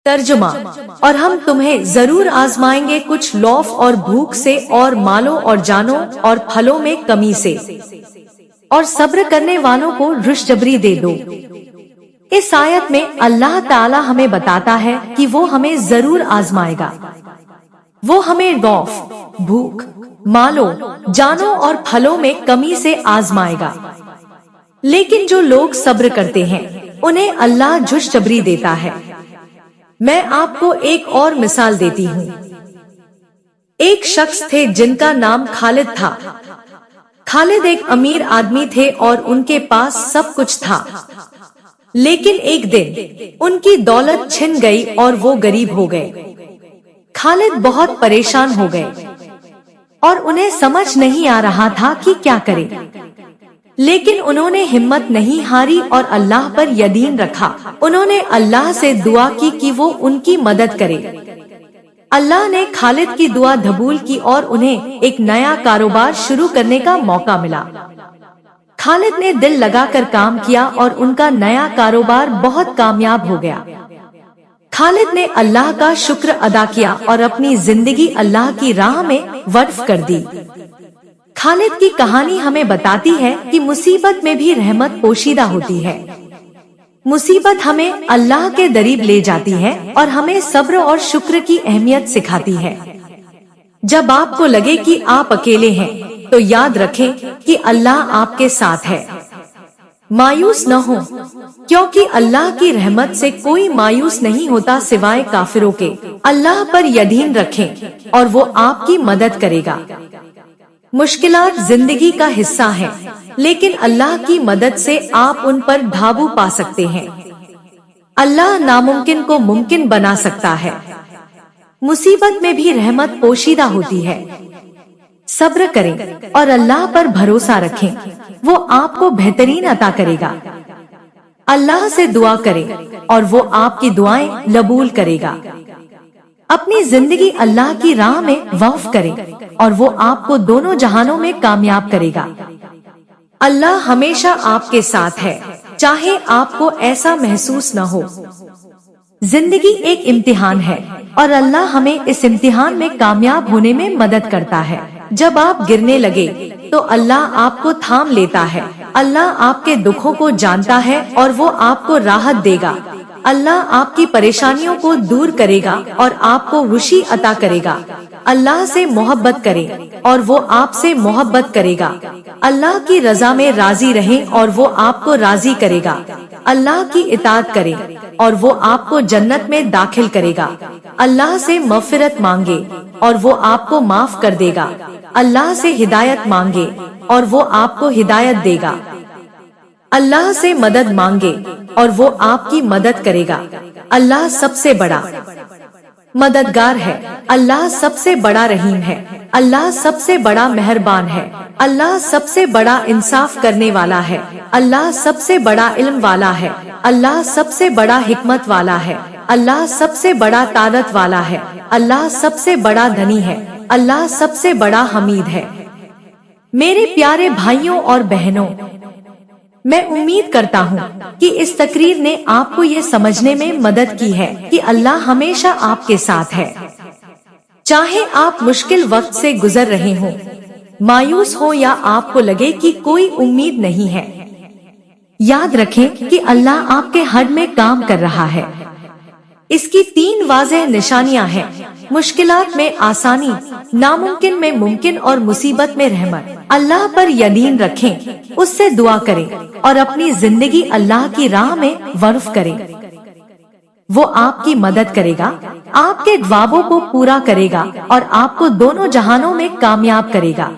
तर्जुमा, और हम तुम्हें जरूर आजमाएंगे कुछ लौफ और भूख से और मालों और जानों और फलों में कमी से, और सब्र करने वालों को खुशखबरी दे दो। इस आयत में अल्लाह ताला हमें बताता है कि वो हमें जरूर आजमाएगा। वो हमें लौफ, भूख, मालों, जानों और फलों में कमी से आजमाएगा। लेकिन जो लोग सब्र करते हैं उन्हें अल्लाह खुशखबरी देता है। मैं आपको एक और मिसाल देती हूँ। एक शख्स थे जिनका नाम खालिद था। खालिद एक अमीर आदमी थे और उनके पास सब कुछ था। लेकिन एक दिन उनकी दौलत छिन गई और वो गरीब हो गए। खालिद बहुत परेशान हो गए और उन्हें समझ नहीं आ रहा था कि क्या करें। लेकिन उन्होंने हिम्मत नहीं हारी और अल्लाह पर यकीन रखा। उन्होंने अल्लाह से दुआ की कि वो उनकी मदद करे। अल्लाह ने खालिद की दुआ कबूल की और उन्हें एक नया कारोबार शुरू करने का मौका मिला। खालिद ने दिल लगाकर काम किया और उनका नया कारोबार बहुत कामयाब हो गया। खालिद ने अल्लाह का शुक्र अदा किया और अपनी जिंदगी अल्लाह की राह में वक्फ कर दी। खालिद की कहानी हमें बताती है कि मुसीबत में भी रहमत पोशीदा होती है। मुसीबत हमें अल्लाह के करीब ले जाती है और हमें सब्र और शुक्र की अहमियत सिखाती है। जब आपको लगे कि आप अकेले हैं तो याद रखें कि अल्लाह आपके साथ है। मायूस न हो, क्योंकि अल्लाह की रहमत से कोई मायूस नहीं होता सिवाय काफिरों के। अल्लाह पर यकीन रखें और वो आपकी मदद करेगा। मुश्किलात जिंदगी का हिस्सा है, लेकिन अल्लाह की मदद से आप उन पर काबू पा सकते हैं। अल्लाह नामुमकिन को मुमकिन बना सकता है। मुसीबत में भी रहमत पोशीदा होती है। सब्र करें और अल्लाह पर भरोसा रखें, वो आपको बेहतरीन अता करेगा। अल्लाह से दुआ करें और वो आपकी दुआएं कबूल करेगा। अपनी जिंदगी अल्लाह की राह में वक्फ करें और वो आपको दोनों जहानों में कामयाब करेगा। अल्लाह हमेशा आपके साथ है, चाहे आपको ऐसा महसूस न हो। जिंदगी एक इम्तिहान है और अल्लाह हमें इस इम्तिहान में कामयाब होने में मदद करता है। जब आप गिरने लगे तो अल्लाह आपको थाम लेता है। अल्लाह आपके दुखों को जानता है और वो आपको राहत देगा। अल्लाह आपकी परेशानियों को दूर करेगा और आपको खुशी अता करेगा। अल्लाह से मोहब्बत करें और वो आपसे मोहब्बत करेगा। अल्लाह की रजा में राजी रहें और वो आपको राजी करेगा। अल्लाह की इताअत करें और वो आपको जन्नत में दाखिल करेगा। अल्लाह से मग़फ़िरत मांगे और वो आपको माफ कर देगा। अल्लाह से हिदायत मांगे और वो आपको हिदायत देगा। अल्लाह से मदद मांगे और वो आपकी मदद करेगा। अल्लाह सबसे बड़ा मददगार है। अल्लाह सबसे बड़ा रहीम है। अल्लाह सबसे बड़ा मेहरबान है। अल्लाह सबसे बड़ा इंसाफ करने वाला है। अल्लाह सबसे बड़ा इल्म वाला है। अल्लाह सबसे बड़ा हिकमत वाला है। अल्लाह सबसे बड़ा ताकत वाला है। अल्लाह सबसे बड़ा धनी है। अल्लाह सबसे बड़ा हमीद है। मेरे प्यारे भाइयों और बहनों, मैं उम्मीद करता हूँ कि इस तकरीर ने आपको ये समझने में मदद की है कि अल्लाह हमेशा आपके साथ है। चाहे आप मुश्किल वक्त से गुजर रहे हों, मायूस हो या आपको लगे कि कोई उम्मीद नहीं है, याद रखें कि अल्लाह आपके हद में काम कर रहा है। इसकी 3 वाज़ेह निशानियां हैं: मुश्किलात में आसानी, नामुमकिन में मुमकिन और मुसीबत में रहमत। अल्लाह पर यकीन रखें, उससे दुआ करें और अपनी जिंदगी अल्लाह की राह में वक्फ करें। वो आपकी मदद करेगा, आपके ख्वाबों को पूरा करेगा और आपको दोनों जहानों में कामयाब करेगा।